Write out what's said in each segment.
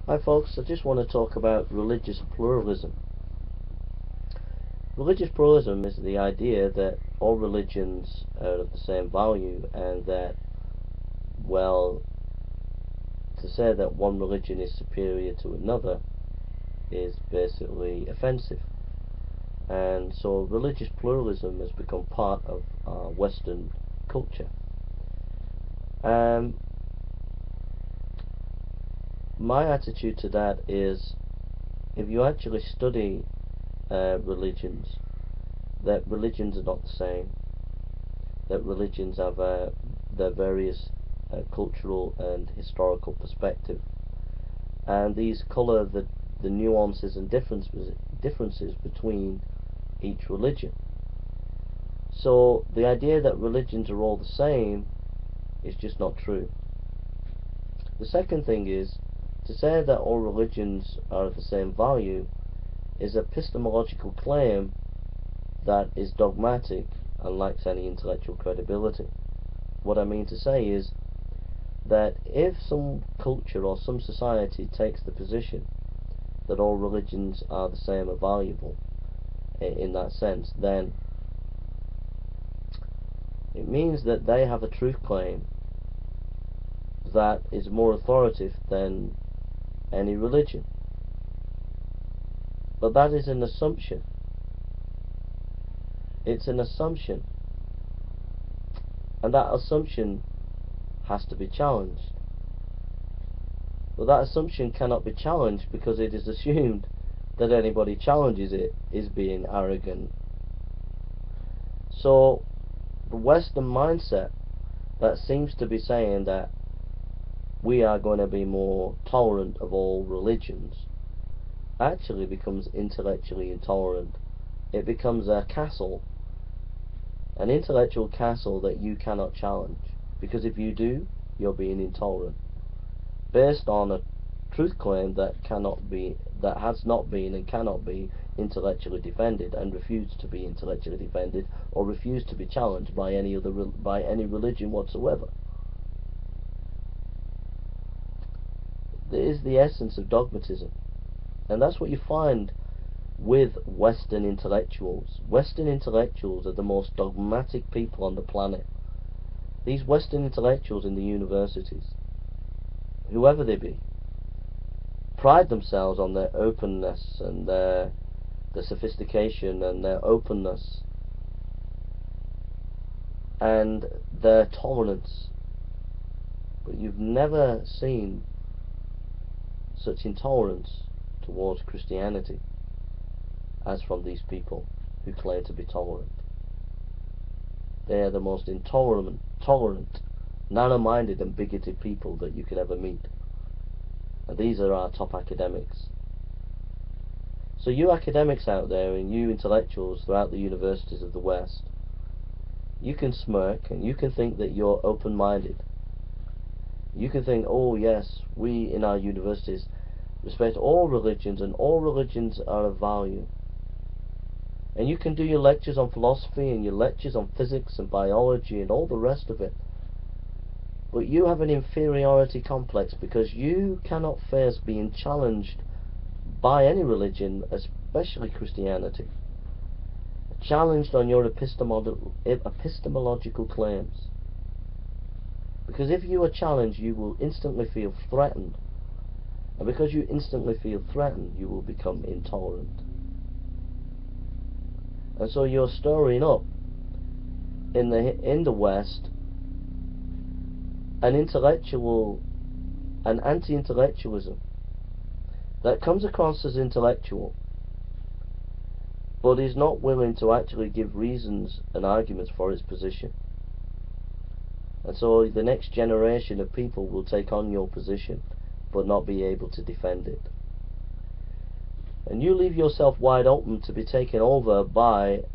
Hi folks, I just want to talk about religious pluralism. Religious pluralism is the idea that all religions are of the same value, and that, well, to say that one religion is superior to another is basically offensive. And so religious pluralism has become part of Western culture. My attitude to that is, if you actually study religions, that religions are not the same, that religions have their various cultural and historical perspective, and these colour the nuances and differences between each religion. So the idea that religions are all the same is just not true. The second thing is, to say that all religions are of the same value is an epistemological claim that is dogmatic and lacks any intellectual credibility. What I mean to say is that if some culture or some society takes the position that all religions are the same or valuable in that sense, then it means that they have a truth claim that is more authoritative than any religion. But that is an assumption. It's an assumption, and that assumption has to be challenged. But that assumption cannot be challenged because it is assumed that anybody challenges it is being arrogant. So the Western mindset that seems to be saying that we are going to be more tolerant of all religions actually becomes intellectually intolerant. It becomes a castle, an intellectual castle that you cannot challenge, because if you do, you're being intolerant, based on a truth claim that has not been and cannot be intellectually defended, and refused to be intellectually defended, or refused to be challenged by any religion whatsoever. That is the essence of dogmatism, and that's what you find with Western intellectuals. Western intellectuals are the most dogmatic people on the planet. These Western intellectuals in the universities, whoever they be, pride themselves on their openness and their sophistication and their openness and their tolerance. But you've never seen such intolerance towards Christianity as from these people who claim to be tolerant. They are the most intolerant, narrow-minded and bigoted people that you could ever meet. And these are our top academics. So you academics out there, and you intellectuals throughout the universities of the West, you can smirk and you can think that you're open-minded. You can think, oh yes, we in our universities respect all religions, and all religions are of value. And you can do your lectures on philosophy and your lectures on physics and biology and all the rest of it. But you have an inferiority complex because you cannot face being challenged by any religion, especially Christianity. Challenged on your epistemological claims. Because if you are challenged, you will instantly feel threatened. And because you instantly feel threatened, you will become intolerant. And so you're stirring up in the West an anti-intellectualism that comes across as intellectual, but is not willing to actually give reasons and arguments for its position. And so the next generation of people will take on your position, but not be able to defend it. And you leave yourself wide open to be taken over by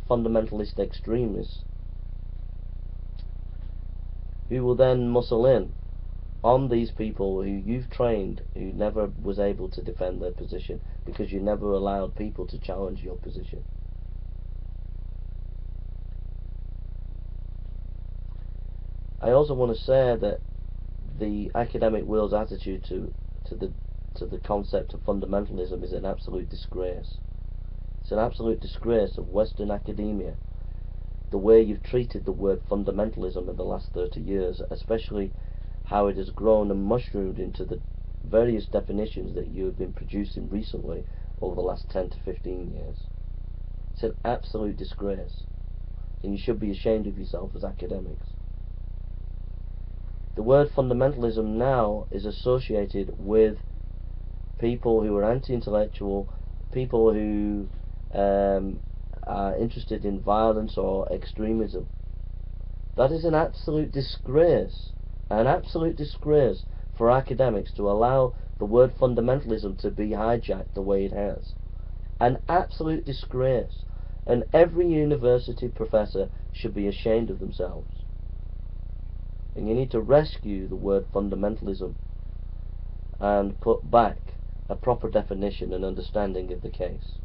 fundamentalist extremists, who will then muscle in on these people who you've trained, who never was able to defend their position because you never allowed people to challenge your position. I also want to say that the academic world's attitude to to the concept of fundamentalism is an absolute disgrace. It's an absolute disgrace of Western academia, the way you've treated the word fundamentalism in the last 30 years, especially how it has grown and mushroomed into the various definitions that you have been producing recently over the last 10 to 15 years. It's an absolute disgrace, and you should be ashamed of yourself as academics. The word fundamentalism now is associated with people who are anti-intellectual, people who are interested in violence or extremism. That is an absolute disgrace for academics to allow the word fundamentalism to be hijacked the way it has. An absolute disgrace. And every university professor should be ashamed of themselves. And you need to rescue the word fundamentalism and put back a proper definition and understanding of the case.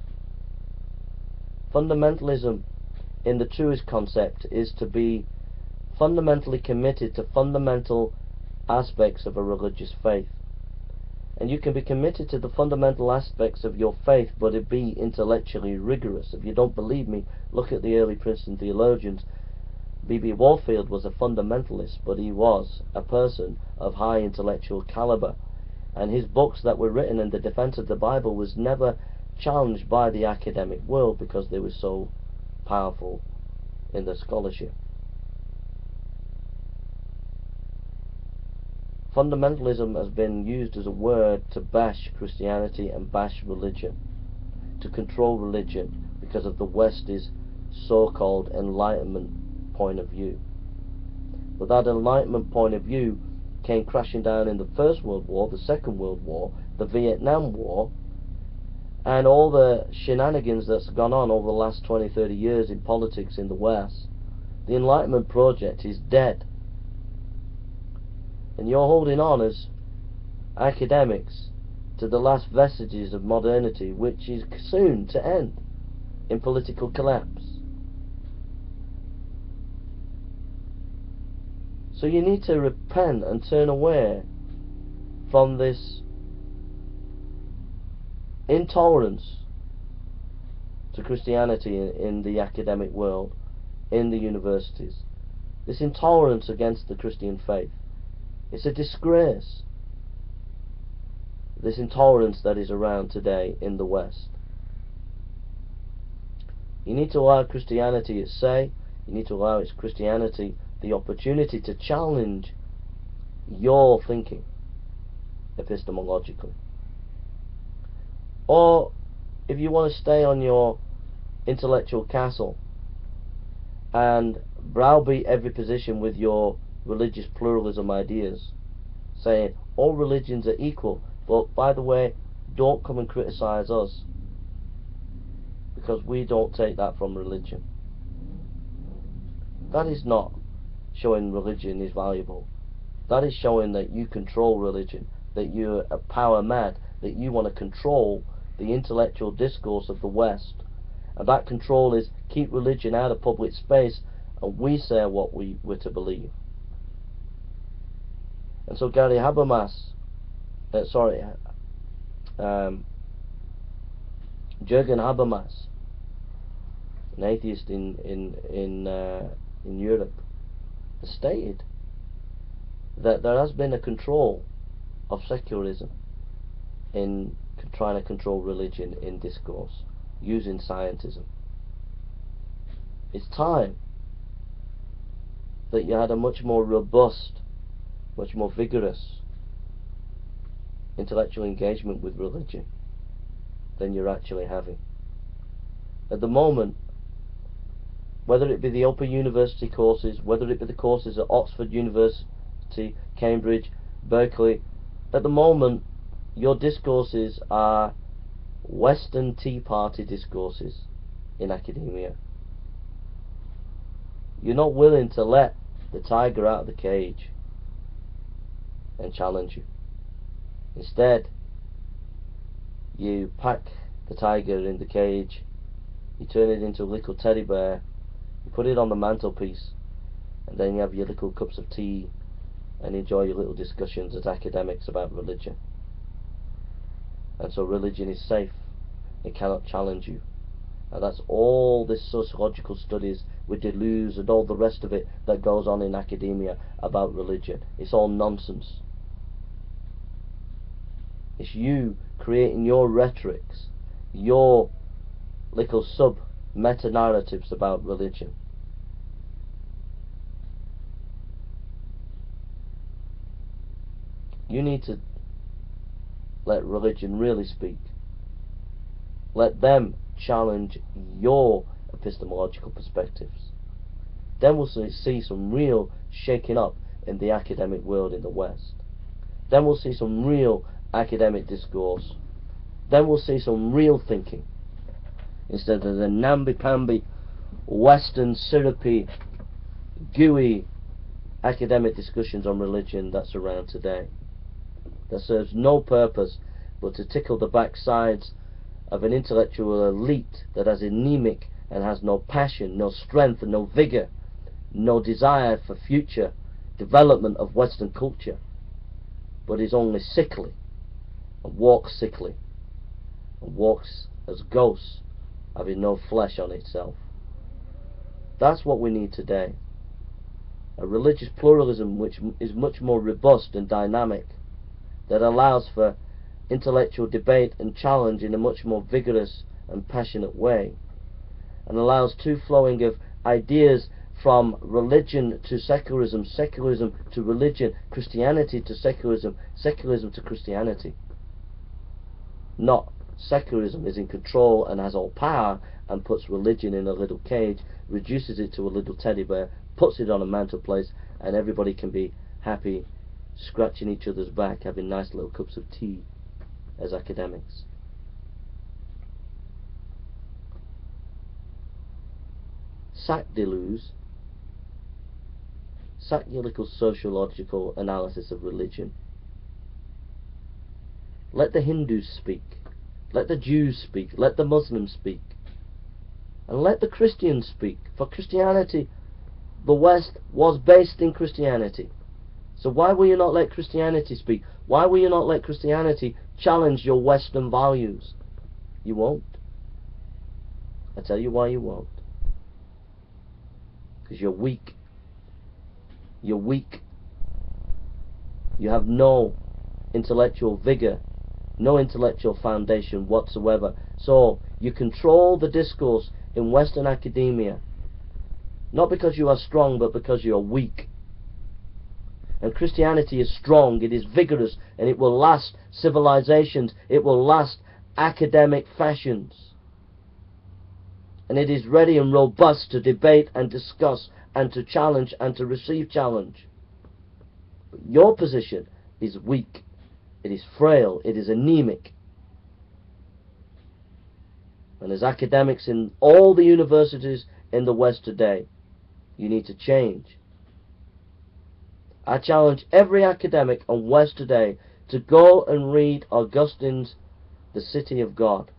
Fundamentalism, in the truest concept, is to be fundamentally committed to fundamental aspects of a religious faith. And you can be committed to the fundamental aspects of your faith, but it be intellectually rigorous. If you don't believe me, look at the early Princeton theologians. B.B. Warfield was a fundamentalist, but he was a person of high intellectual caliber. And his books that were written in the defense of the Bible was never challenged by the academic world because they were so powerful in their scholarship. Fundamentalism has been used as a word to bash Christianity and bash religion, to control religion because of the West's so-called Enlightenment point of view. But that Enlightenment point of view came crashing down in the First World War, the Second World War, the Vietnam War, and all the shenanigans that's gone on over the last 20, 30 years in politics in the West. The Enlightenment project is dead. And you're holding on as academics to the last vestiges of modernity, which is soon to end in political collapse. So you need to repent and turn away from this intolerance to Christianity in the academic world, in the universities. This intolerance against the Christian faith. It's a disgrace, this intolerance that is around today in the West. You need to allow Christianity its say. You need to allow its Christianity the opportunity to challenge your thinking epistemologically. Or if you want to stay on your intellectual castle and browbeat every position with your religious pluralism ideas, saying all religions are equal, but by the way, don't come and criticize us because we don't take that from religion. That is not showing religion is valuable. That is showing that you control religion, that you're a power mad, that you want to control the intellectual discourse of the West. And that control is keep religion out of public space and we say what we were to believe. And so Gary Habermas, Jürgen Habermas, an atheist in Europe, has stated that there has been a control of secularism in trying to control religion in discourse using scientism. It's time that you had a much more robust, much more vigorous intellectual engagement with religion than you're actually having. At the moment, whether it be the Open University courses, whether it be the courses at Oxford University, Cambridge, Berkeley, at the moment your discourses are Western Tea Party discourses in academia. You're not willing to let the tiger out of the cage and challenge you. Instead, you pack the tiger in the cage, you turn it into a little teddy bear, you put it on the mantelpiece, and then you have your little cups of tea and enjoy your little discussions as academics about religion. and so religion is safe. It cannot challenge you. And that's all this sociological studies with Deleuze and all the rest of it that goes on in academia about religion. It's all nonsense. It's you creating your rhetorics, your little sub-meta-narratives about religion. You need to let religion really speak. Let them challenge your epistemological perspectives. Then we'll see some real shaking up in the academic world in the West. Then we'll see some real academic discourse. Then we'll see some real thinking, instead of the namby-pamby, Western, syrupy, gooey academic discussions on religion that's around today, that serves no purpose but to tickle the backsides of an intellectual elite that is anemic and has no passion, no strength, and no vigour, no desire for future development of Western culture, but is only sickly, and walks sickly, and walks as ghosts, having no flesh on itself. That's what we need today. A religious pluralism which is much more robust and dynamic, that allows for intellectual debate and challenge in a much more vigorous and passionate way, and allows two flowing of ideas from religion to secularism, secularism to religion, Christianity to secularism, secularism to Christianity. Not secularism is in control and has all power and puts religion in a little cage, reduces it to a little teddy bear, puts it on a mantelpiece, and everybody can be happy, scratching each other's back, having nice little cups of tea as academics. Sack Deleuze. Sack your little sociological analysis of religion. Let the Hindus speak. Let the Jews speak. Let the Muslims speak. And let the Christians speak. For Christianity, the West was based in Christianity. So why will you not let Christianity speak? Why will you not let Christianity challenge your Western values? You won't. I tell you why you won't. Because you're weak. You're weak. You have no intellectual vigour, no intellectual foundation whatsoever. So you control the discourse in Western academia, not because you are strong, but because you are weak. And Christianity is strong, it is vigorous, and it will last civilizations, it will last academic fashions. And it is ready and robust to debate and discuss and to challenge and to receive challenge. But your position is weak, it is frail, it is anemic. And as academics in all the universities in the West today, you need to change. I challenge every academic on West today to go and read Augustine's The City of God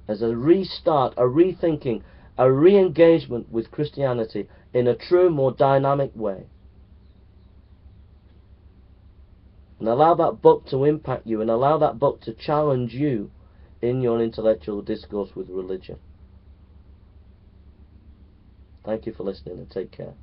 as a restart, a rethinking, a re-engagement with Christianity in a true, more dynamic way. And allow that book to impact you, and allow that book to challenge you in your intellectual discourse with religion. Thank you for listening, and take care.